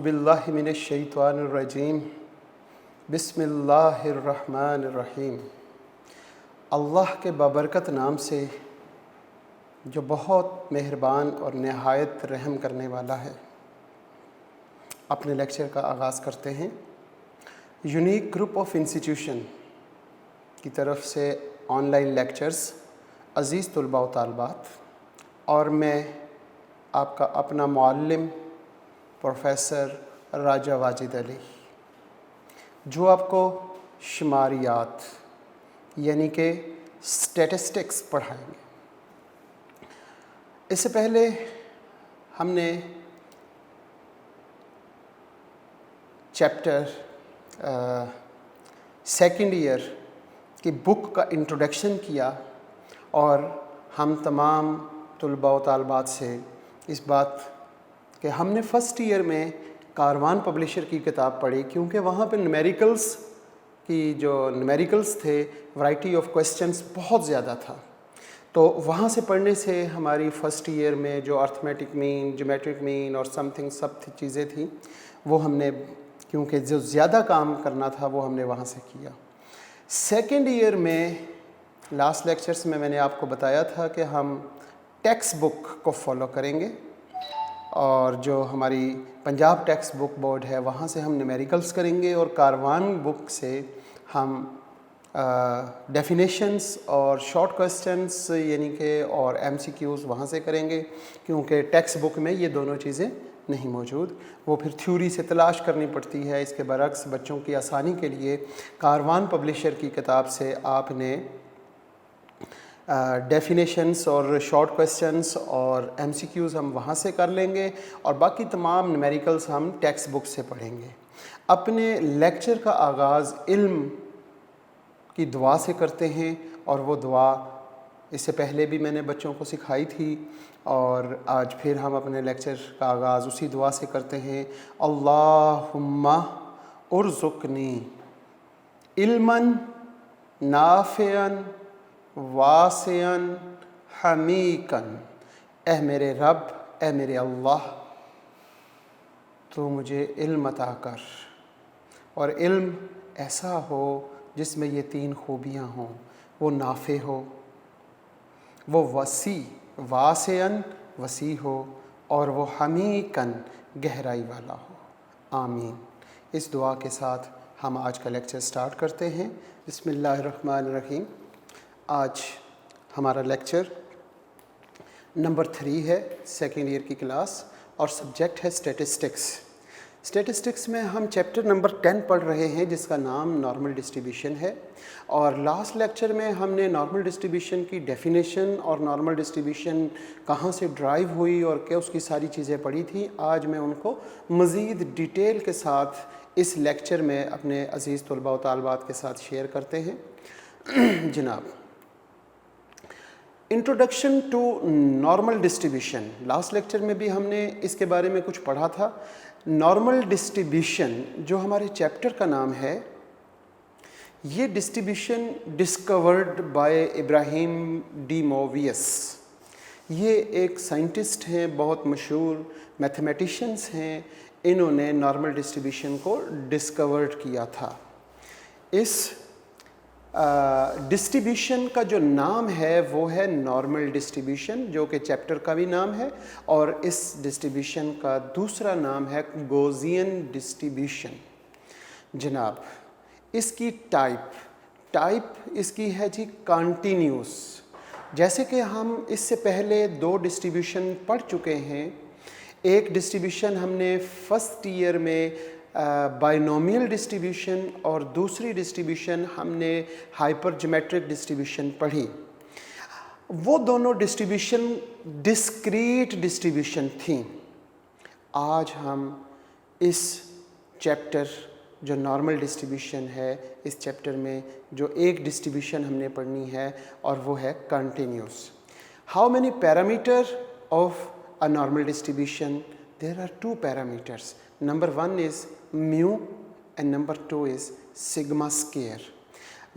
औज़ुबिल्लाहि मिनश्शैतानिर्रजीम बिस्मिल्लाहिर्रहमानिर्रहीम। अल्लाह के बाबरकत नाम से जो बहुत मेहरबान और नहायत रहम करने वाला है। अपने लेक्चर का आगाज़ करते हैं। यूनिक ग्रुप ऑफ इंस्टीट्यूशन की तरफ से ऑनलाइन लेक्चर्स अज़ीज़ तुलबा व तालबात, और मैं आपका अपना मुअल्लिम प्रोफेसर राजा वाजिद अली, जो आपको शुमारियात यानी कि स्टैटिस्टिक्स पढ़ाएंगे। इससे पहले हमने चैप्टर सेकंड ईयर की बुक का इंट्रोडक्शन किया, और हम तमाम तुलबा व तालबात से इस बात कि हमने फ़र्स्ट ईयर में कारवान पब्लिशर की किताब पढ़ी, क्योंकि वहाँ पे न्यूमेरिकल्स थे, वैरायटी ऑफ क्वेश्चंस बहुत ज़्यादा था। तो वहाँ से पढ़ने से हमारी फ़र्स्ट ईयर में जो अर्थमेटिक मीन, ज्योमेट्रिक मीन और समथिंग सब चीज़ें थी, वो हमने, क्योंकि जो ज़्यादा काम करना था वो हमने वहाँ से किया। सेकेंड ईयर में लास्ट लेक्चर्स में मैंने आपको बताया था कि हम टेक्स्ट बुक को फॉलो करेंगे, और जो हमारी पंजाब टेक्स्ट बुक बोर्ड है वहाँ से हम न्यूमेरिकल्स करेंगे, और कारवान बुक से हम डेफिनेशंस और शॉर्ट क्वेश्चंस यानी कि और एमसीक्यूज़ वहाँ से करेंगे, क्योंकि टेक्स्ट बुक में ये दोनों चीज़ें नहीं मौजूद। वो फिर थ्योरी से तलाश करनी पड़ती है। इसके बरक्स बच्चों की आसानी के लिए कारवान पब्लिशर की किताब से आपने डेफिनेशंस और शॉर्ट क्वेश्चंस और एमसीक्यूज़ हम वहाँ से कर लेंगे, और बाकी तमाम न्यूमेरिकल्स हम टेक्स्ट बुक से पढ़ेंगे। अपने लेक्चर का आगाज़ इल्म की दुआ से करते हैं, और वो दुआ इससे पहले भी मैंने बच्चों को सिखाई थी, और आज फिर हम अपने लेक्चर का आगाज़ उसी दुआ से करते हैं। अल्लाहुम्मा उर्ज़ुक़नी इल्मन नाफ़िअन वासिअन हमीकन। ए मेरे रब, ए मेरे अल्लाह, तो मुझे इल्म अता कर, और इल्म ऐसा हो जिसमें ये तीन खूबियाँ हों। वो नाफ़े हो, वो वासिअन वसी हो, और वो हमीकन गहराई वाला हो। आमीन। इस दुआ के साथ हम आज का लेक्चर स्टार्ट करते हैं। बिस्मिल्लाहिर्रहमानिर्रहीम। आज हमारा लेक्चर नंबर 3 है, सेकेंड ईयर की क्लास, और सब्जेक्ट है स्टैटिस्टिक्स। स्टैटिस्टिक्स में हम चैप्टर नंबर 10 पढ़ रहे हैं, जिसका नाम नॉर्मल डिस्ट्रीब्यूशन है। और लास्ट लेक्चर में हमने नॉर्मल डिस्ट्रीब्यूशन की डेफिनेशन और नॉर्मल डिस्ट्रीब्यूशन कहाँ से ड्राइव हुई और क्या उसकी सारी चीज़ें पढ़ी थी। आज मैं उनको मज़ीद डिटेल के साथ इस लेक्चर में अपने अज़ीज़ तुलबा व तालबात के साथ शेयर करते हैं। जनाब, introduction to normal distribution, last lecture में भी हमने इसके बारे में कुछ पढ़ा था। नॉर्मल डिस्ट्रीब्यूशन जो हमारे चैप्टर का नाम है, ये डिस्ट्रीब्यूशन डिस्कवर्ड बाय इब्राहिम डिमोवियस। ये एक साइंटिस्ट हैं, बहुत मशहूर मैथमेटिशियंस हैं। इन्होंने नॉर्मल डिस्ट्रीब्यूशन को डिस्कवर्ड किया था। इस डिस्ट्रीब्यूशन का जो नाम है वो है नॉर्मल डिस्ट्रीब्यूशन, जो कि चैप्टर का भी नाम है, और इस डिस्ट्रीब्यूशन का दूसरा नाम है गॉसियन डिस्ट्रीब्यूशन। जनाब, इसकी टाइप इसकी है जी कंटिन्यूस। जैसे कि हम इससे पहले 2 डिस्ट्रीब्यूशन पढ़ चुके हैं। एक डिस्ट्रीब्यूशन हमने फर्स्ट ईयर में बाइनोमियल डिस्ट्रीब्यूशन, और दूसरी डिस्ट्रीब्यूशन हमने हाइपर ज्योमेट्रिक डिस्ट्रीब्यूशन पढ़ी। वो दोनों डिस्ट्रीब्यूशन डिस्क्रीट डिस्ट्रीब्यूशन थी। आज हम इस चैप्टर जो नॉर्मल डिस्ट्रीब्यूशन है, इस चैप्टर में जो एक डिस्ट्रीब्यूशन हमने पढ़नी है, और वो है continuous. How many parameter of a normal distribution? There are 2 parameters. Number 1 is mu and number 2 is sigma square.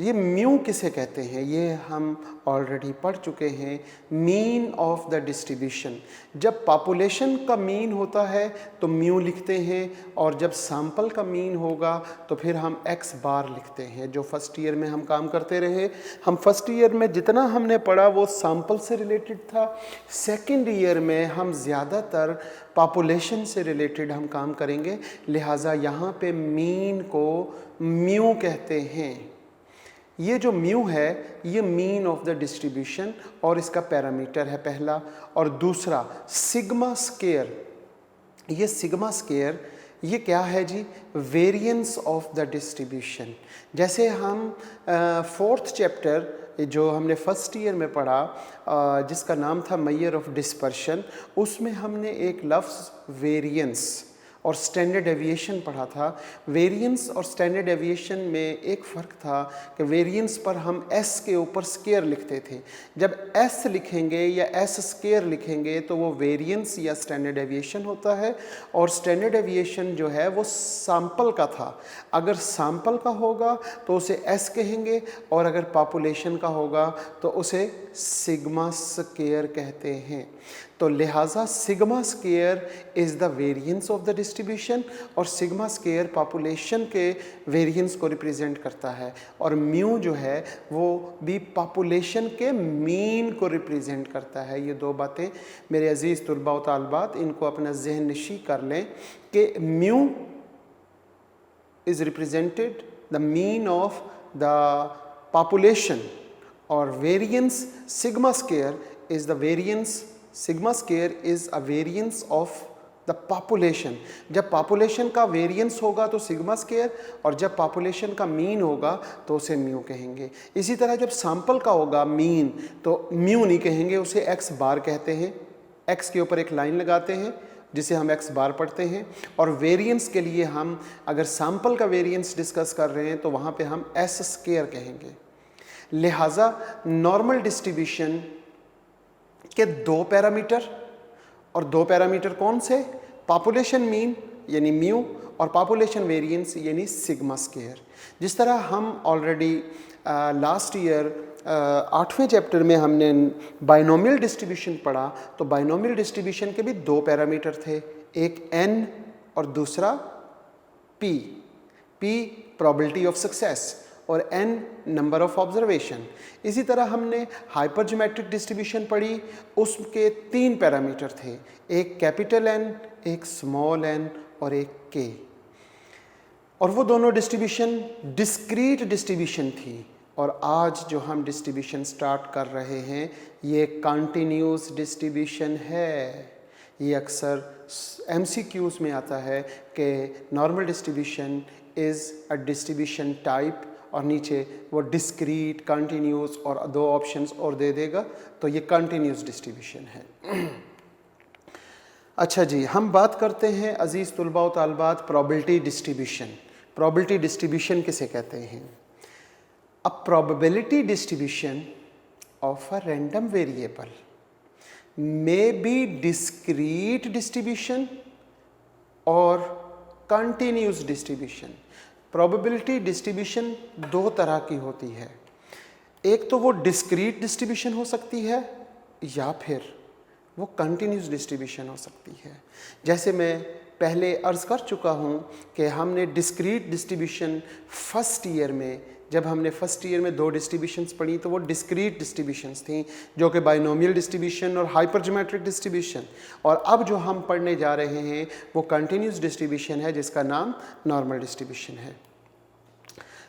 ये म्यू किसे कहते हैं ये हम ऑलरेडी पढ़ चुके हैं, मीन ऑफ द डिस्ट्रीब्यूशन। जब पॉपुलेशन का मीन होता है तो म्यू लिखते हैं, और जब सैंपल का मीन होगा तो फिर हम एक्स बार लिखते हैं। जो फर्स्ट ईयर में हम काम करते रहे, हम फर्स्ट ईयर में जितना हमने पढ़ा वो सैंपल से रिलेटेड था। सेकेंड ईयर में हम ज़्यादातर पॉपुलेशन से रिलेटेड हम काम करेंगे, लिहाजा यहाँ पे मीन को म्यू कहते हैं। ये जो म्यू है ये मीन ऑफ द डिस्ट्रीब्यूशन और इसका पैरामीटर है पहला। और दूसरा सिग्मा स्क्वायर, ये सिग्मा स्क्वायर ये क्या है जी, वेरिएंस ऑफ द डिस्ट्रीब्यूशन। जैसे हम फोर्थ चैप्टर जो हमने फर्स्ट ईयर में पढ़ा जिसका नाम था मेजर ऑफ डिस्पर्शन, उसमें हमने एक लफ्ज़ वेरिएंस और स्टैंडर्ड एविएशन पढ़ा था। वेरिएंस और स्टैंडर्ड एविएशन में एक फ़र्क था कि वेरिएंस पर हम एस के ऊपर स्क्वायर लिखते थे। जब एस लिखेंगे या एस स्क्वायर लिखेंगे तो वो वेरिएंस या स्टैंडर्ड एविएशन होता है, और स्टैंडर्ड एविएशन जो है वो सैंपल का था। अगर सैंपल का होगा तो उसे एस कहेंगे, और अगर पॉपुलेशन का होगा तो उसे सिग्मा स्क्वायर कहते हैं। तो लिहाजा sigma square is the variance of the distribution, और सिग्मा स्क्वायर पॉपुलेशन के वेरिएंस को रिप्रेजेंट करता है, और म्यू जो है वो भी पॉपुलेशन के मीन को रिप्रेजेंट करता है। ये दो बातें मेरे अजीज़ तुलबा व तालबात इनको अपना जहन नशी कर लें कि mu is represented the mean of the population, और variance sigma square is the variance, sigma square is a variance of the population. जब पॉपुलेशन का वेरिएंस होगा तो सिग्मा स्क्वायर, और जब पॉपुलेशन का मीन होगा तो उसे म्यू कहेंगे। इसी तरह जब सैंपल का होगा मीन तो म्यू नहीं कहेंगे, उसे एक्स बार कहते हैं। एक्स के ऊपर एक लाइन लगाते हैं जिसे हम एक्स बार पढ़ते हैं, और वेरिएंस के लिए हम अगर सैंपल का वेरिएंस डिस्कस कर रहे हैं तो वहाँ पे हम एस स्क्वायर कहेंगे। लिहाजा नॉर्मल डिस्ट्रीब्यूशन के दो पैरामीटर, और दो पैरामीटर कौन से, पॉपुलेशन मीन यानी म्यू और पॉपुलेशन वेरिएंस यानी सिग्मा स्क्वायर। जिस तरह हम ऑलरेडी लास्ट ईयर 8वें चैप्टर में हमने बाइनोमियल डिस्ट्रीब्यूशन पढ़ा, तो बाइनोमियल डिस्ट्रीब्यूशन के भी दो पैरामीटर थे, एक n और दूसरा p। p probability of success और n नंबर ऑफ ऑब्जर्वेशन। इसी तरह हमने हाइपरज्योमेट्रिक डिस्ट्रीब्यूशन पढ़ी, उसके तीन पैरामीटर थे, एक कैपिटल N, एक स्मॉल n और एक k। और वो दोनों डिस्ट्रीब्यूशन डिस्क्रीट डिस्ट्रीब्यूशन थी। और आज जो हम डिस्ट्रीब्यूशन स्टार्ट कर रहे हैं ये कंटिन्यूस डिस्ट्रीब्यूशन है। ये अक्सर MCQs में आता है कि normal distribution is a distribution type, और नीचे वो डिस्क्रीट, कंटिन्यूस और दो ऑप्शंस और दे देगा, तो ये कंटिन्यूस डिस्ट्रीब्यूशन है। अच्छा जी, हम बात करते हैं अजीज़ तुलबा व तालबात प्रोबेबिलिटी डिस्ट्रीब्यूशन। प्रोबेबिलिटी डिस्ट्रीब्यूशन किसे कहते हैं? A probability distribution of a random variable may be discrete distribution और कंटिन्यूस डिस्ट्रीब्यूशन। प्रोबेबिलिटी डिस्ट्रीब्यूशन दो तरह की होती है, एक तो वो डिस्क्रीट डिस्ट्रीब्यूशन हो सकती है या फिर वो कंटिन्यूस डिस्ट्रीब्यूशन हो सकती है। जैसे मैं पहले अर्ज़ कर चुका हूँ कि हमने डिस्क्रीट डिस्ट्रीब्यूशन फर्स्ट ईयर में, जब हमने फर्स्ट ईयर में दो डिस्ट्रीब्यूशंस पढ़ी तो वो डिस्क्रीट डिस्ट्रीब्यूशंस थी, जो कि बाइनोमियल डिस्ट्रीब्यूशन और हाइपरज्योमेट्रिक डिस्ट्रीब्यूशन। और अब जो हम पढ़ने जा रहे हैं वो कंटिन्यूस डिस्ट्रीब्यूशन है, जिसका नाम नॉर्मल डिस्ट्रीब्यूशन है।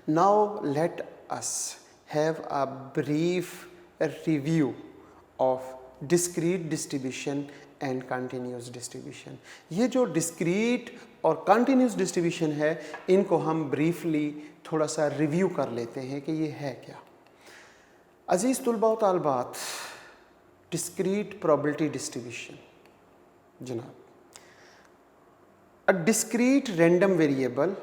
Now let us have a brief review of discrete distribution and continuous distribution. ये जो डिस्क्रीट और कंटिन्यूस डिस्ट्रीब्यूशन है इनको हम ब्रीफली थोड़ा सा रिव्यू कर लेते हैं कि ये है क्या। अजीज़ तुलबा व तालबात, डिस्क्रीट प्रोबेबिलिटी डिस्ट्रीब्यूशन जनाब, अ डिस्क्रीट रैंडम वेरिएबल,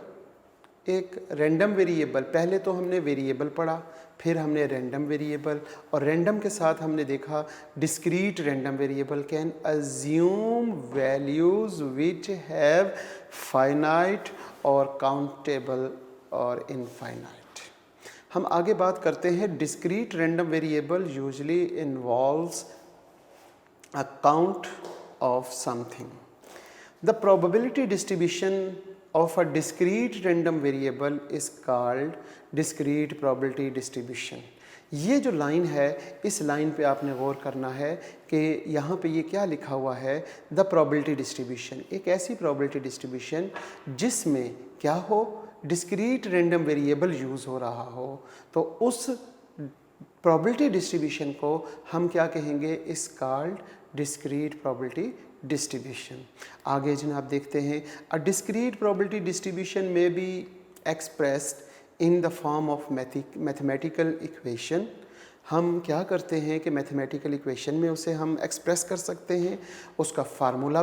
एक रैंडम वेरिएबल, पहले तो हमने वेरिएबल पढ़ा, फिर हमने रैंडम वेरिएबल, और रैंडम के साथ हमने देखा discrete random variable can assume values which have finite और काउंटेबल और इनफाइनाइट। हम आगे बात करते हैं discrete random variable usually involves a count of something. The probability distribution of a discrete random variable is called discrete probability distribution. ये जो line है, इस लाइन पे आपने गौर करना है कि यहाँ पे ये क्या लिखा हुआ है, द probability distribution, एक ऐसी probability distribution जिसमें क्या हो, डिस्क्रीट रैंडम वेरिएबल यूज़ हो रहा हो, तो उस probability distribution को हम क्या कहेंगे, इस कॉल्ड discrete probability distribution. आगे जनाब देखते हैं, a discrete probability distribution may be expressed in the form of mathematical equation. हम क्या करते हैं कि मैथमेटिकल इक्वेशन में उसे हम एक्सप्रेस कर सकते हैं, उसका फार्मूला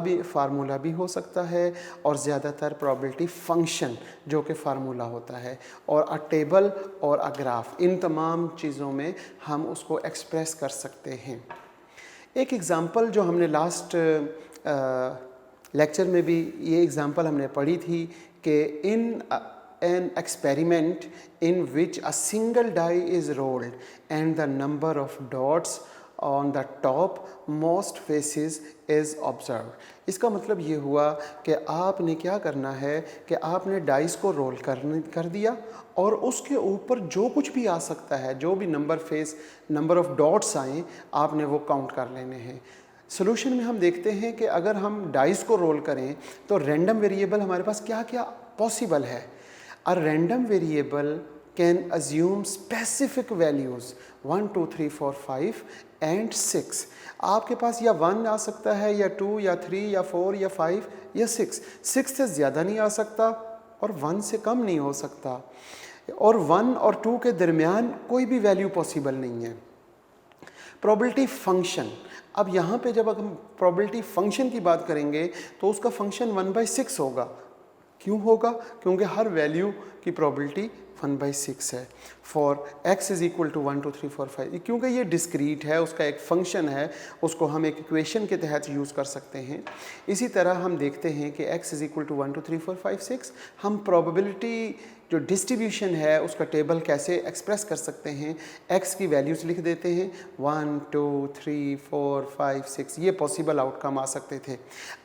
भी हो सकता है, और ज़्यादातर प्रोबेबिलिटी फंक्शन जो कि फार्मूला होता है, और अ टेबल और अ ग्राफ, इन तमाम चीज़ों में हम उसको एक्सप्रेस कर सकते हैं. एक एग्ज़ाम्पल जो हमने लास्ट लेक्चर में भी ये एग्ज़ाम्पल हमने पढ़ी थी कि इन an experiment in which a single die is rolled and the number of dots on the top most faces is observed. इसका मतलब ये हुआ कि आपने क्या करना है कि आपने डाइस को रोल कर दिया और उसके ऊपर जो कुछ भी आ सकता है, जो भी नंबर ऑफ डॉट्स आए, आपने वो काउंट कर लेने हैं. सोल्यूशन में हम देखते हैं कि अगर हम डाइस को रोल करें तो रैंडम वेरिएबल हमारे पास क्या क्या पॉसिबल है. A random variable can assume specific values 1, 2, 3, 4, 5 and 6. आपके पास या 1 आ सकता है, या 2, या 3, या 4, या 5, या 6. 6 से ज़्यादा नहीं आ सकता और 1 से कम नहीं हो सकता, और 1 और 2 के दरमियान कोई भी वैल्यू पॉसिबल नहीं है. प्रोबेबिलिटी फंक्शन, अब यहाँ पे जब हम प्रोबेबिलिटी फंक्शन की बात करेंगे तो उसका फंक्शन 1/6 होगा. क्यों होगा? क्योंकि हर वैल्यू की प्रोबेबिलिटी 1/6 है. For x is equal to 1, 2, 3, 4, 5, क्योंकि ये डिस्क्रीट है, उसका एक फंक्शन है, उसको हम एक इक्वेशन के तहत यूज़ कर सकते हैं. इसी तरह हम देखते हैं कि x इज़ इक्वल टू 1, 2, 3, 4, 5, 6, हम प्रोबेबिलिटी जो डिस्ट्रीब्यूशन है उसका टेबल कैसे एक्सप्रेस कर सकते हैं. x की वैल्यूज़ लिख देते हैं, 1, 2, 3, 4, 5, 6, ये पॉसिबल आउटकम आ सकते थे.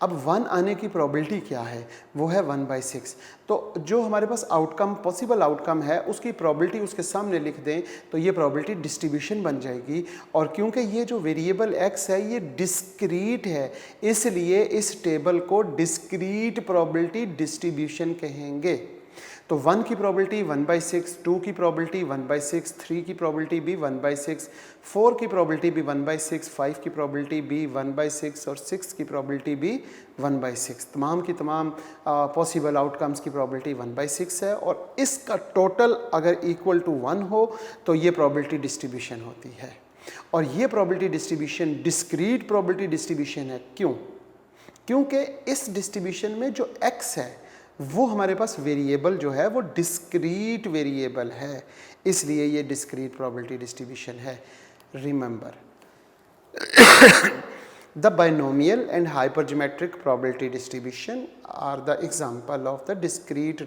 अब 1 आने की प्रोबेबिलिटी क्या है, वो है 1/6. तो जो हमारे पास आउटकम, पॉसिबल आउटकम है, उसकी प्रोबेबिलिटी उसके सामने लिख दें तो ये प्रोबेबिलिटी डिस्ट्रीब्यूशन बन जाएगी. और क्योंकि ये जो वेरिएबल x है ये डिस्क्रीट है, इसलिए इस टेबल को डिस्क्रीट प्रोबेबिलिटी डिस्ट्रीब्यूशन कहेंगे. तो 1 की प्रोबेबिलिटी 1/6, 2 की प्रोबेबिलिटी 1/6, 3 की प्रोबेबिलिटी भी 1/6, 4 की प्रोबेबिलिटी भी 1/6, 5 की प्रोबेबिलिटी भी 1/6 और 6 की प्रोबेबिलिटी भी 1/6. तमाम की तमाम पॉसिबल आउटकम्स की प्रोबेबिलिटी 1/6 है, और इसका टोटल अगर इक्वल टू 1 हो तो ये प्रोबेबिलिटी डिस्ट्रीब्यूशन होती है. और ये probability distribution discrete probability distribution है. क्यों? क्योंकि इस डिस्ट्रीब्यूशन में जो x है वो हमारे पास वेरिएबल जो है वो डिस्क्रीट वेरिएबल है, इसलिए ये डिस्क्रीट प्रोबेबिलिटी डिस्ट्रीब्यूशन है. Remember, the binomial and hypergeometric probability distribution are the example of the discrete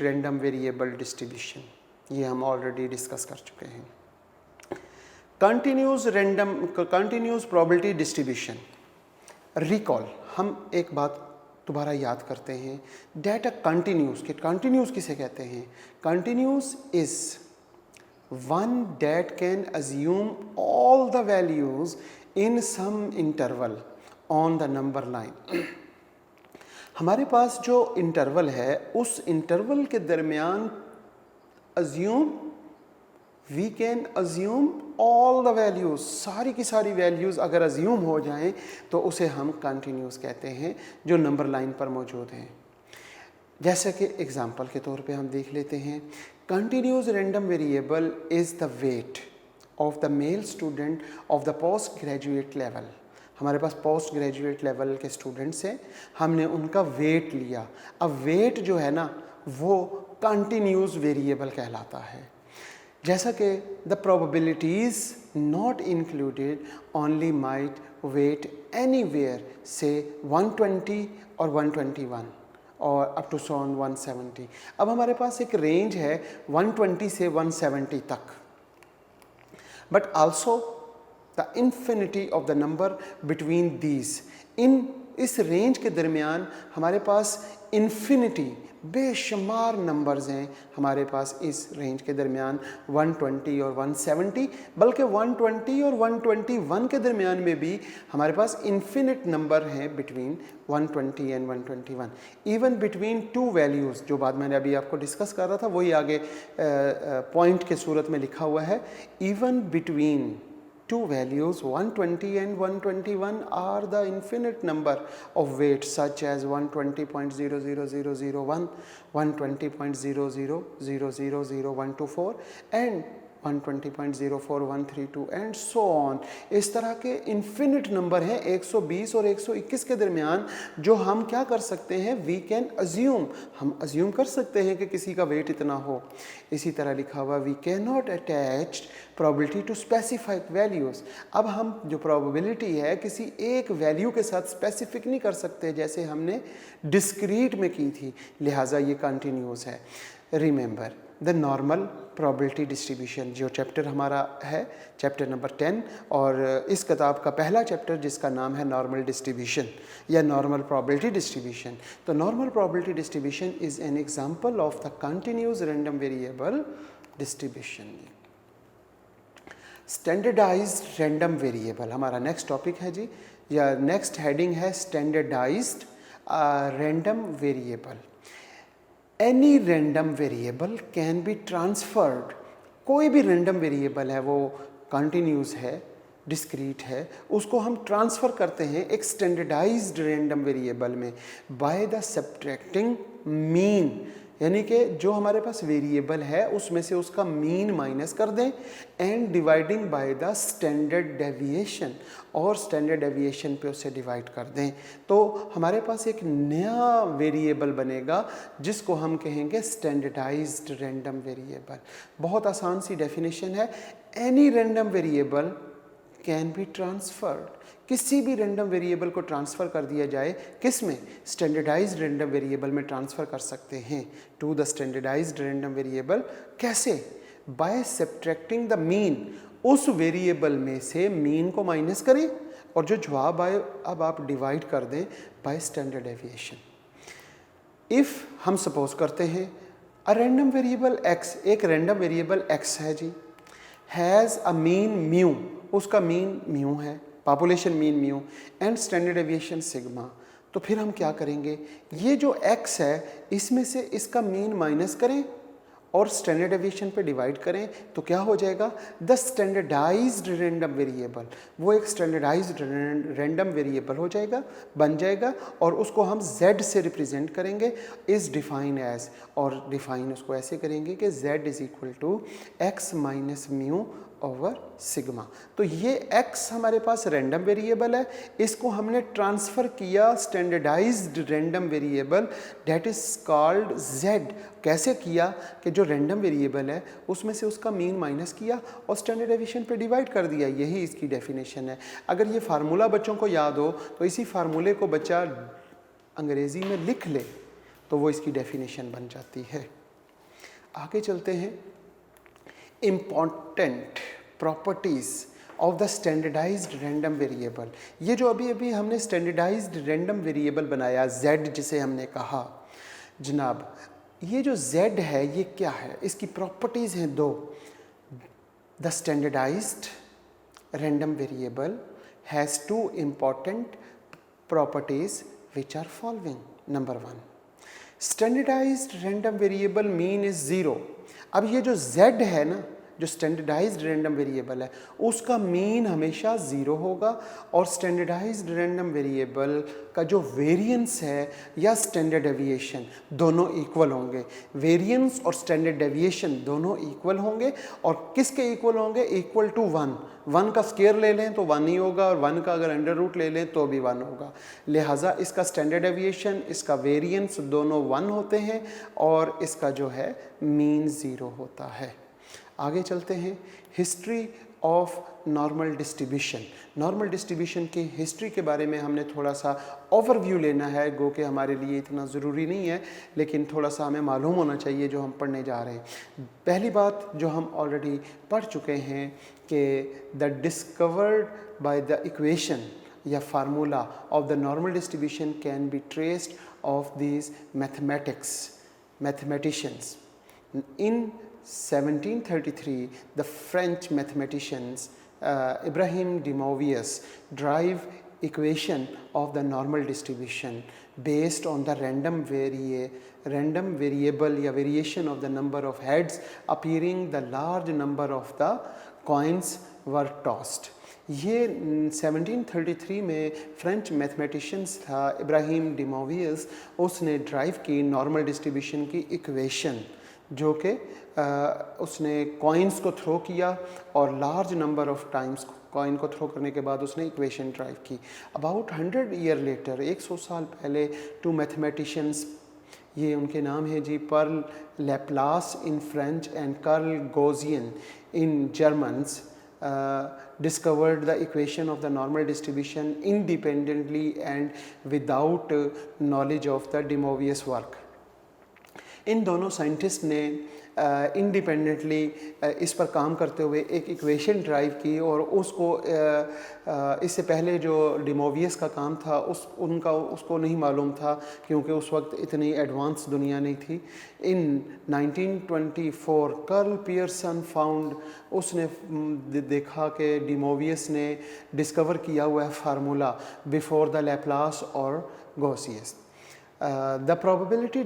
random variable distribution. ये हम ऑलरेडी डिस्कस कर चुके हैं. Continuous probability distribution. रिकॉल, हम एक बात दोबारा याद करते हैं. डेटा कंटिन्यूस, कि कंटिन्यूस किसे कहते हैं? Continuous is one that can assume all the values in some interval on the number line. हमारे पास जो इंटरवल है उस इंटरवल के दरमियान we can assume all the values, सारी की सारी वैल्यूज़ अगर अज्यूम हो जाएं तो उसे हम कंटिन्यूस कहते हैं, जो नंबर लाइन पर मौजूद हैं. जैसे कि एग्जांपल के तौर पे हम देख लेते हैं. Continuous random variable is the weight of the male student of the post graduate level. हमारे पास पोस्ट ग्रेजुएट लेवल के स्टूडेंट्स हैं, हमने उनका वेट लिया. अब वेट जो है ना वो कंटिन्यूस वेरिएबल कहलाता है. जैसा कि the probabilities not included only might weight anywhere से 120 और 121. और अप टू सॉन 170। अब हमारे पास एक रेंज है 120 से 170 तक, but also the infinity of the number between these. इस रेंज के दरमियान हमारे पास इन्फिनिटी बेशुमार नंबर्स हैं हमारे पास इस रेंज के दरमियान 120 और 170, बल्कि 120 और 121 के दरमियान में भी हमारे पास इन्फिनिट नंबर हैं between 120 and 121। Even between two values, जो बात मैंने अभी आपको डिस्कस कर रहा था वही आगे पॉइंट के सूरत में लिखा हुआ है। Even between two values 120 and 121 are the infinite number of weights such as 120.00001, 120.000000124 and 120.04132 and so on. इस तरह के इन्फिनिट नंबर हैं 120 और 121 के दरमियान, जो हम क्या कर सकते हैं, वी कैन अज्यूम, हम अज्यूम कर सकते हैं कि किसी का वेट इतना हो। इसी तरह लिखा हुआ we can not attach probability to specified values. अब हम जो प्रोबेबिलिटी है किसी एक वैल्यू के साथ स्पेसिफिक नहीं कर सकते, जैसे हमने डिस्क्रीट में की थी, लिहाजा ये कंटिन्यूस है। Remember the normal probability distribution, जो चैप्टर हमारा है चैप्टर नंबर 10, और इस किताब का पहला चैप्टर जिसका नाम है नॉर्मल डिस्ट्रीब्यूशन या नॉर्मल प्रोबेबिलिटी डिस्ट्रीब्यूशन। तो normal probability distribution is an example of the continuous random variable distribution. Standardized random variable हमारा नेक्स्ट टॉपिक है जी, या नेक्स्ट हेडिंग है standardized random variable. Any random variable can be transferred. कोई भी random variable है, वो कंटिन्यूस है, डिस्क्रीट है, उसको हम ट्रांसफ़र करते हैं एक स्टैंडर्डाइज्ड रैंडम वेरिएबल में बाय द सब्ट्रैक्टिंग मीन, यानी कि जो हमारे पास वेरिएबल है उसमें से उसका मीन माइनस कर दें, and dividing by the standard deviation, और स्टैंडर्ड डेविएशन पे उसे डिवाइड कर दें, तो हमारे पास एक नया वेरिएबल बनेगा जिसको हम कहेंगे स्टैंडर्डाइज्ड रैंडम वेरिएबल। बहुत आसान सी डेफिनेशन है, any random variable can be transferred. किसी भी रैंडम वेरिएबल को ट्रांसफ़र कर दिया जाए, किस में, स्टैंडर्डाइज्ड रैंडम वेरिएबल में ट्रांसफ़र कर सकते हैं to the standardized random variable. कैसे, बाय सब्ट्रैक्टिंग द मीन, उस वेरिएबल में से मीन को माइनस करें और जो जवाब आए अब आप डिवाइड कर दें बाय स्टैंडर्ड डेविएशन। इफ़ हम सपोज करते हैं अ रैंडम वेरिएबल x, एक रैंडम वेरिएबल x है जी, हैज़ अ मीन म्यू, उसका मीन म्यू है, population mean mu and standard deviation sigma. तो फिर हम क्या करेंगे, ये जो x है इसमें से इसका मीन माइनस करें और स्टैंडर्ड डेविएशन पे डिवाइड करें, तो क्या हो जाएगा, द स्टैंडर्डाइज्ड रैंडम वेरिएबल, वो एक स्टैंडर्डाइज्ड रैंडम वेरिएबल हो जाएगा, बन जाएगा, और उसको हम z से रिप्रेजेंट करेंगे, इज़ डिफाइन एज, और डिफाइन उसको ऐसे करेंगे कि z is equal to x minus mu over sigma. तो ये x हमारे पास रैंडम वेरिएबल है, इसको हमने ट्रांसफ़र किया standardized random variable that is called z। कैसे किया कि जो रैंडम वेरिएबल है उसमें से उसका मीन माइनस किया और स्टैंडर्ड डेविएशन पे डिवाइड कर दिया, यही इसकी डेफिनेशन है। अगर ये फार्मूला बच्चों को याद हो तो इसी फार्मूले को बच्चा अंग्रेज़ी में लिख ले तो वो इसकी डेफिनेशन बन जाती है। आगे चलते हैं, important properties of the standardized random variable. ये जो अभी अभी हमने स्टैंडर्डाइज्ड रैंडम वेरिएबल बनाया z, जिसे हमने कहा जनाब, ये जो z है ये क्या है, इसकी प्रॉपर्टीज़ हैं दो। The standardized random variable has two important properties which are following. Number 1, standardized random variable mean is zero. अब ये जो z है ना, जो स्टैंडर्डाइज्ड रैंडम वेरिएबल है उसका मीन हमेशा ज़ीरो होगा, और स्टैंडर्डाइज्ड रैंडम वेरिएबल का जो वेरिएंस है या स्टैंडर्ड डेविएशन दोनों इक्वल होंगे। वेरिएंस और स्टैंडर्ड डेविएशन दोनों इक्वल होंगे, और किसके इक्वल होंगे, इक्वल टू 1। 1 का स्क्वायर ले लें तो 1 ही होगा, और 1 का अगर अंडर रूट ले लें तो भी 1 होगा। लिहाजा इसका स्टैंडर्ड डेविएशन, इसका वेरिएंस दोनों 1 होते हैं, और इसका जो है मीन ज़ीरो होता है। आगे चलते हैं, history of normal distribution. Normal distribution की हिस्ट्री के बारे में हमने थोड़ा सा ओवरव्यू लेना है, गो कि हमारे लिए इतना ज़रूरी नहीं है, लेकिन थोड़ा सा हमें मालूम होना चाहिए जो हम पढ़ने जा रहे हैं। पहली बात जो हम ऑलरेडी पढ़ चुके हैं कि the discovered by the equation या formula of the normal distribution can be traced of these mathematicians. In 1733, the French mathematicians Ibrahim de Moivre's drive equation of the normal distribution based on the random variable या variation of the number of heads appearing the large number of the coins were tossed. ये 1733 में French mathematicians था Abraham de Moivre, उसने derive की normal distribution की equation, जो कि उसने कॉइन्स को थ्रो किया और large number of times coin को थ्रो करने के बाद उसने इक्वेशन ड्राइव की। अबाउट 100 ईयर लेटर, 100 साल पहले, टू मैथमेटिशियंस, ये उनके नाम है जी, Pierre Laplace in French and Carl Gaussian in Germans, discovered the equation of the normal distribution independently and without knowledge of the de Moivre's work. इन दोनों scientist ने independently इस पर काम करते हुए एक इक्वेशन ड्राइव की और उसको इससे पहले जो de Moivre's का काम था उसको नहीं मालूम था, क्योंकि उस वक्त इतनी एडवांस दुनिया नहीं थी। इन 1924 कार्ल पियर्सन फाउंड, उसने देखा कि de Moivre's ने डिस्कवर किया हुआ है फार्मूला बिफोर द लैप्लास और गॉसियस। The probability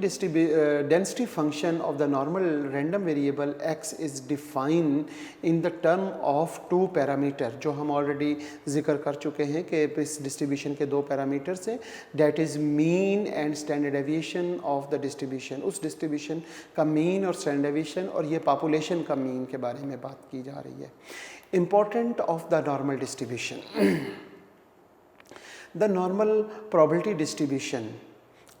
density function of the normal random variable x is defined in the term of two parameter, जो हम ऑलरेडी जिक्र कर चुके हैं कि इस डिस्ट्रीब्यूशन के दो पैरामीटर्स हैं, that is mean and standard deviation of the distribution। उस डिस्ट्रीब्यूशन का मीन और स्टैंडर्ड डेविएशन, और ये पॉपुलेशन का मीन के बारे में बात की जा रही है। Important of the normal distribution, the normal probability distribution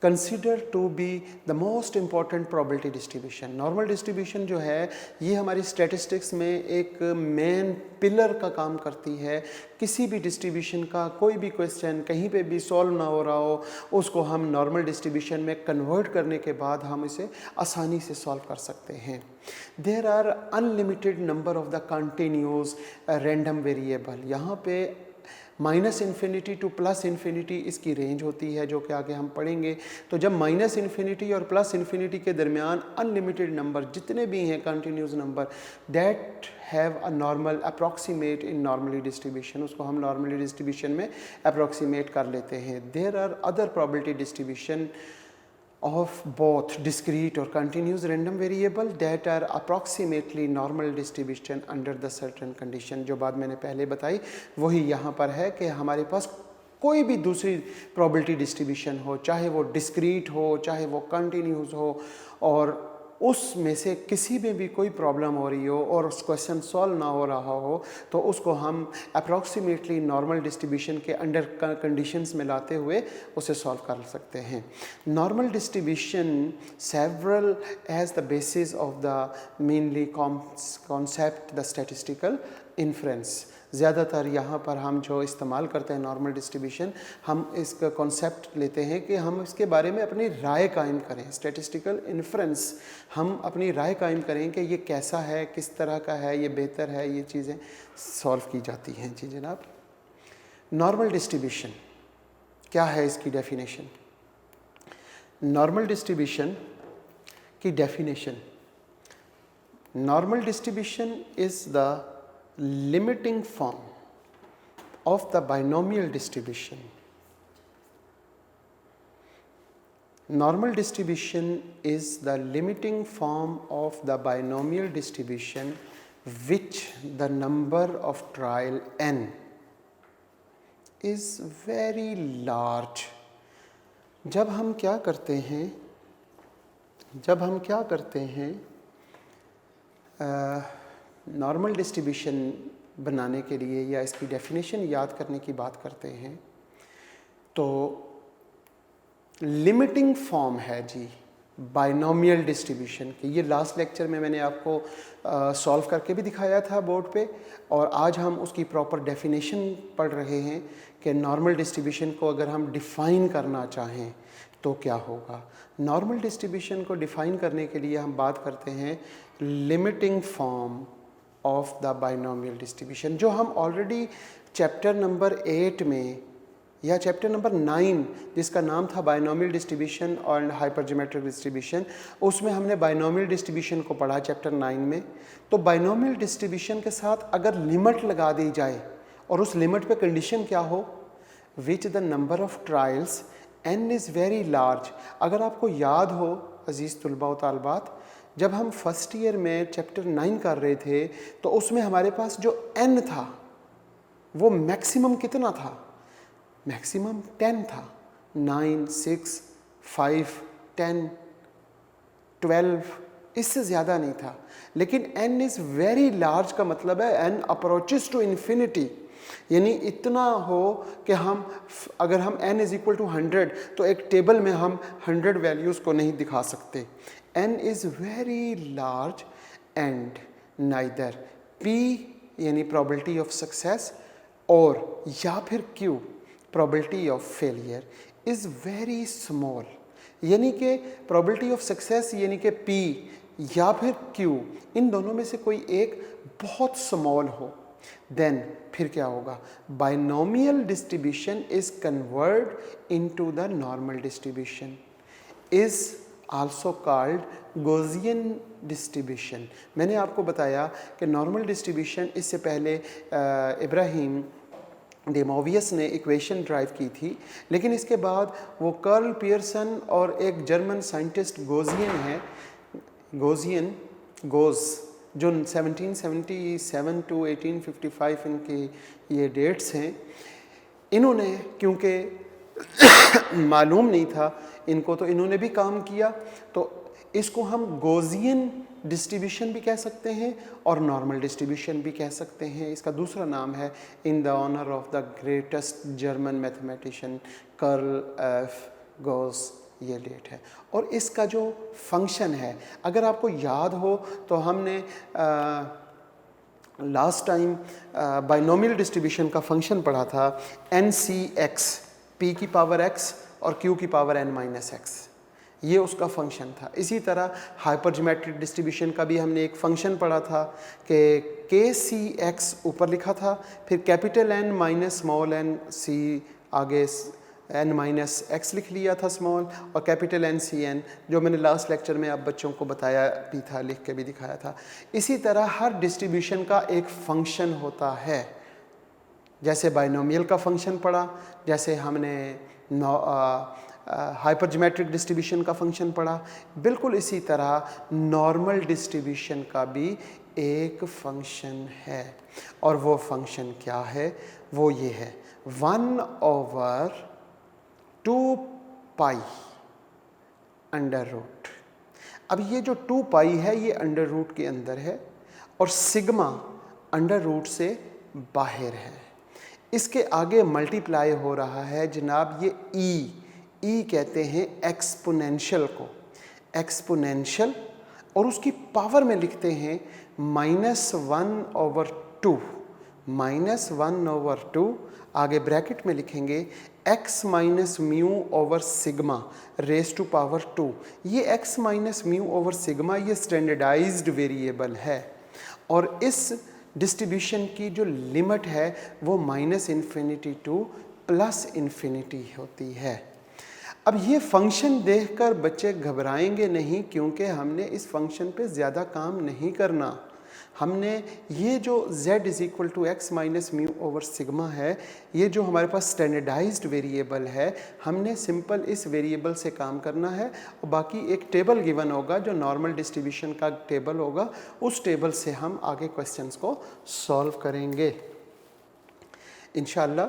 consider to be the most important probability distribution. Normal distribution जो है ये हमारी स्टैटिस्टिक्स में एक मेन पिलर का काम करती है। किसी भी डिस्ट्रीब्यूशन का कोई भी क्वेश्चन कहीं पे भी सॉल्व ना हो रहा हो, उसको हम नॉर्मल डिस्ट्रीब्यूशन में कन्वर्ट करने के बाद हम इसे आसानी से सॉल्व कर सकते हैं। There are unlimited number of the continuous random variable. यहाँ पे -इन्फिनिटी टू +इन्फिनिटी इसकी रेंज होती है, जो कि आगे हम पढ़ेंगे। तो जब -इन्फिनिटी और +इन्फिनिटी के दरमियान अनलिमिटेड नंबर जितने भी हैं continuous number that have a normal approximate in normally distribution, उसको हम नॉर्मली डिस्ट्रीब्यूशन में अप्रॉक्सीमेट कर लेते हैं। There are other probability distribution of both discrete or continuous random variable that are approximately normal distribution under the certain condition। जो बात मैंने पहले बताई वही यहाँ पर है कि हमारे पास कोई भी दूसरी प्रोबेबिलिटी डिस्ट्रीब्यूशन हो, चाहे वो डिस्क्रीट हो, चाहे वो कंटिन्यूस हो, और उसमें से किसी में भी कोई प्रॉब्लम हो रही हो और उस क्वेश्चन सॉल्व ना हो रहा हो, तो उसको हम अप्रॉक्सीमेटली नॉर्मल डिस्ट्रीब्यूशन के अंडर कंडीशंस में लाते हुए उसे सॉल्व कर सकते हैं। Normal distribution several as the basis of the mainly concept the statistical inference. ज़्यादातर यहाँ पर हम जो इस्तेमाल करते हैं नॉर्मल डिस्ट्रीब्यूशन, हम इसका कॉन्सेप्ट लेते हैं कि हम इसके बारे में अपनी राय कायम करें। स्टैटिस्टिकल इन्फ्रेंस, हम अपनी राय कायम करें कि ये कैसा है, किस तरह का है, ये बेहतर है, ये चीज़ें सॉल्व की जाती हैं। जी जनाब, नॉर्मल डिस्ट्रीब्यूशन क्या है, इसकी डेफिनेशन। नॉर्मल डिस्ट्रीब्यूशन की definition, normal distribution is the limiting form of the binomial distribution. Normal distribution is the limiting form of the binomial distribution which the number of trial n is very large। जब हम क्या करते हैं normal distribution बनाने के लिए या इसकी डेफिनेशन याद करने की बात करते हैं, तो लिमिटिंग फॉर्म है जी, बाइनोमियल डिस्ट्रीब्यूशन की। ये लास्ट लेक्चर में मैंने आपको सॉल्व करके भी दिखाया था बोर्ड पे, और आज हम उसकी प्रॉपर डेफिनेशन पढ़ रहे हैं कि नॉर्मल डिस्ट्रीब्यूशन को अगर हम डिफ़ाइन करना चाहें तो क्या होगा। नॉर्मल डिस्ट्रीब्यूशन को डिफ़ाइन करने के लिए हम बात करते हैं limiting form of the binomial distribution, जो हम ऑलरेडी चैप्टर नंबर 8 में या चैप्टर नंबर 9 जिसका नाम था बाइनोमियल डिस्ट्रीब्यूशन और हाइपरज्योमेट्रिक डिस्ट्रीब्यूशन, उसमें हमने बाइनोमियल डिस्ट्रीब्यूशन को पढ़ा चैप्टर 9 में। तो बाइनोमियल डिस्ट्रीब्यूशन के साथ अगर लिमिट लगा दी जाए और उस लिमिट पे कंडीशन क्या हो, which the number of trials n is very large. अगर आपको याद हो अजीज़ तुलबा व तालबात, जब हम फर्स्ट ईयर में चैप्टर 9 कर रहे थे तो उसमें हमारे पास जो n था वो मैक्सिमम कितना था, मैक्सिमम 10 था। 9, 6, 5, 10, 12, इससे ज़्यादा नहीं था। लेकिन n इज़ वेरी लार्ज का मतलब है n अप्रोचेस टू इन्फिनिटी, यानी इतना हो कि हम अगर हम n इज़ इक्वल टू 100 तो एक टेबल में हम 100 वैल्यूज़ को नहीं दिखा सकते। n is very large and neither p यानी प्रोबेबिलिटी ऑफ सक्सेस और या फिर q probability of failure is very small, यानी कि प्रोबेबिलिटी ऑफ सक्सेस यानी कि p या फिर q, इन दोनों में से कोई एक बहुत स्मॉल हो, देन फिर क्या होगा, binomial distribution is convert into the normal distribution, is also called Gaussian distribution. मैंने आपको बताया कि नॉर्मल डिस्ट्रीब्यूशन इससे पहले इब्राहिम डेमोवियस ने इक्वेशन ड्राइव की थी, लेकिन इसके बाद वो कार्ल पियर्सन और एक जर्मन साइंटिस्ट गोज़ जो 1777 टू 1855 इनकी ये डेट्स हैं, इन्होंने क्योंकि मालूम नहीं था इनको तो इन्होंने भी काम किया, तो इसको हम गॉसियन डिस्ट्रीब्यूशन भी कह सकते हैं और नॉर्मल डिस्ट्रीब्यूशन भी कह सकते हैं। इसका दूसरा नाम है in the honour of the greatest German mathematician Carl F Gauss, ये डेट है। और इसका जो फंक्शन है, अगर आपको याद हो तो हमने लास्ट टाइम बाइनोमियल डिस्ट्रीब्यूशन का फंक्शन पढ़ा था NCX, p की पावर x और q की पावर n-x, ये उसका फंक्शन था। इसी तरह हाइपरज्योमेट्रिक डिस्ट्रीब्यूशन का भी हमने एक फंक्शन पढ़ा था कि KCX ऊपर लिखा था, फिर capital N minus small n c आगे n-x लिख लिया था स्मॉल, और कैपिटल NCN जो मैंने लास्ट लेक्चर में आप बच्चों को बताया भी था, लिख के भी दिखाया था। इसी तरह हर डिस्ट्रीब्यूशन का एक फंक्शन होता है, जैसे बाइनोमियल का फंक्शन पढ़ा, जैसे हमने हाइपरज्योमेट्रिक डिस्ट्रीब्यूशन का फंक्शन पढ़ा, बिल्कुल इसी तरह नॉर्मल डिस्ट्रीब्यूशन का भी एक फंक्शन है। और वो फंक्शन क्या है, वो ये है 1/2 पाई अंडर रूट। अब ये जो 2 पाई है ये अंडर रूट के अंदर है और सिग्मा अंडर रूट से बाहर है। इसके आगे मल्टीप्लाई हो रहा है जनाब ये ई कहते हैं एक्सपोनेंशियल को, एक्सपोनेंशियल, और उसकी पावर में लिखते हैं -1/2, -1/2, आगे ब्रैकेट में लिखेंगे x minus mu over sigma raise to power 2। ये x minus mu over sigma ये स्टैंडर्डाइज्ड वेरिएबल है, और इस डिस्ट्रीब्यूशन की जो लिमिट है वो -इन्फिनिटी टू +इन्फिनिटी होती है। अब ये फंक्शन देखकर बच्चे घबराएंगे नहीं, क्योंकि हमने इस फंक्शन पे ज़्यादा काम नहीं करना। हमने ये जो z is equal to x minus mu over sigma है, ये जो हमारे पास स्टैंडर्डाइज्ड वेरिएबल है, हमने सिंपल इस वेरिएबल से काम करना है, और बाकी एक टेबल गिवन होगा जो नॉर्मल डिस्ट्रीब्यूशन का टेबल होगा, उस टेबल से हम आगे क्वेश्चंस को सॉल्व करेंगे। इंशाल्लाह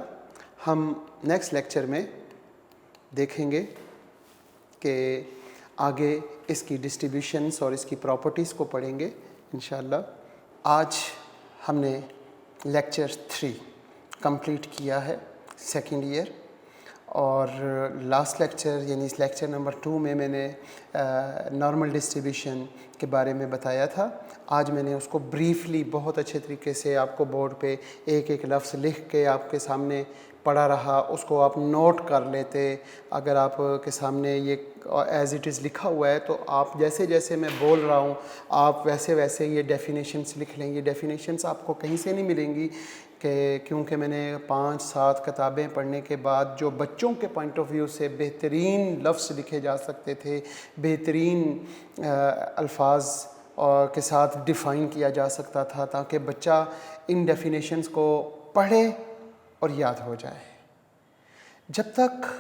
हम नेक्स्ट लेक्चर में देखेंगे कि आगे इसकी डिस्ट्रीब्यूशंस और इसकी प्रॉपर्टीज़ को पढ़ेंगे इंशाल्लाह। आज हमने लेक्चर 3 कंप्लीट किया है, सेकंड ईयर, और लास्ट लेक्चर यानी इस लेक्चर नंबर 2 में मैंने नॉर्मल डिस्ट्रीब्यूशन के बारे में बताया था। आज मैंने उसको ब्रीफली बहुत अच्छे तरीके से आपको बोर्ड पे एक एक लफ्ज़ लिख के आपके सामने पढ़ा रहा, उसको आप नोट कर लेते। अगर आप के सामने ये एज़ इट इज़ लिखा हुआ है तो आप जैसे जैसे मैं बोल रहा हूँ आप वैसे वैसे ये डेफिनेशंस लिख लेंगे। डेफिनेशंस आपको कहीं से नहीं मिलेंगी क्योंकि मैंने 5-7 किताबें पढ़ने के बाद जो बच्चों के पॉइंट ऑफ व्यू से बेहतरीन लफ्ज़ लिखे जा सकते थे, बेहतरीन अल्फाज और के साथ डिफ़ाइन किया जा सकता था ताकि बच्चा इन डेफिनेशंस को पढ़े और याद हो जाए। जब तक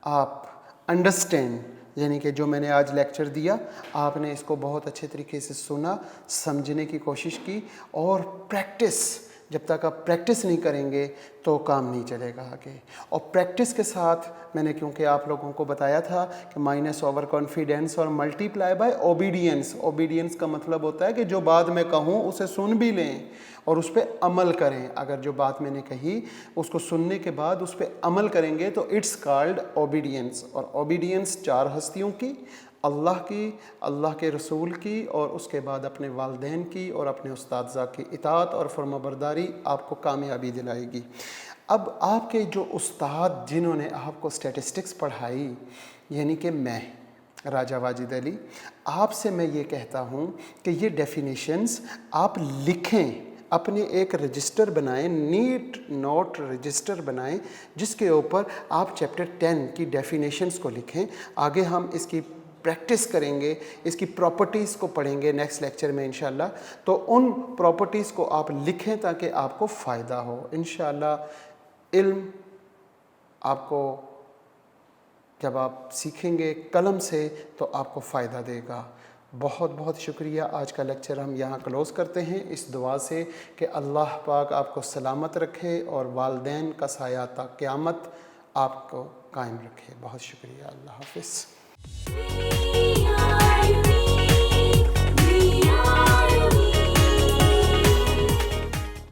आप अंडरस्टैंड यानी कि जो मैंने आज लेक्चर दिया आपने इसको बहुत अच्छे तरीके से सुना, समझने की कोशिश की और प्रैक्टिस, जब तक आप प्रैक्टिस नहीं करेंगे तो काम नहीं चलेगा आगे। और प्रैक्टिस के साथ मैंने क्योंकि आप लोगों को बताया था कि माइनस ओवर कॉन्फिडेंस और मल्टीप्लाई बाय ओबीडियंस। ओबीडियंस का मतलब होता है कि जो बात मैं कहूँ उसे सुन भी लें और उस पर अमल करें। अगर जो बात मैंने कही उसको सुनने के बाद उस पर अमल करेंगे तो इट्स कॉल्ड ओबीडियंस। और ओबीडियंस 4 हस्तियों की, अल्लाह की, अल्लाह के रसूल की और उसके बाद अपने वालिदैन की और अपने उस्ताद की इताअत और फरमाबरदारी आपको कामयाबी दिलाएगी। अब आपके जो उस्ताद जिन्होंने आपको स्टैटिस्टिक्स पढ़ाई यानी कि मैं राजा वाजिद अली, आपसे मैं ये कहता हूँ कि ये डेफिनेशंस आप लिखें, अपने एक रजिस्टर बनाएं, नीट नोट रजिस्टर बनाएं जिसके ऊपर आप चैप्टर 10 की डेफिनेशंस को लिखें। आगे हम इसकी प्रैक्टिस करेंगे, इसकी प्रॉपर्टीज़ को पढ़ेंगे नेक्स्ट लेक्चर में इंशाल्लाह। तो उन प्रॉपर्टीज़ को आप लिखें ताकि आपको फ़ायदा हो इंशाल्लाह। इल्म आपको जब आप सीखेंगे कलम से तो आपको फ़ायदा देगा। बहुत बहुत शुक्रिया। आज का लेक्चर हम यहाँ क्लोज़ करते हैं इस दुआ से कि अल्लाह पाक आपको सलामत रखे और वालिदैन का साया ता क़यामत आपको कायम रखे। बहुत शुक्रिया। अल्लाह हाफ़िज़।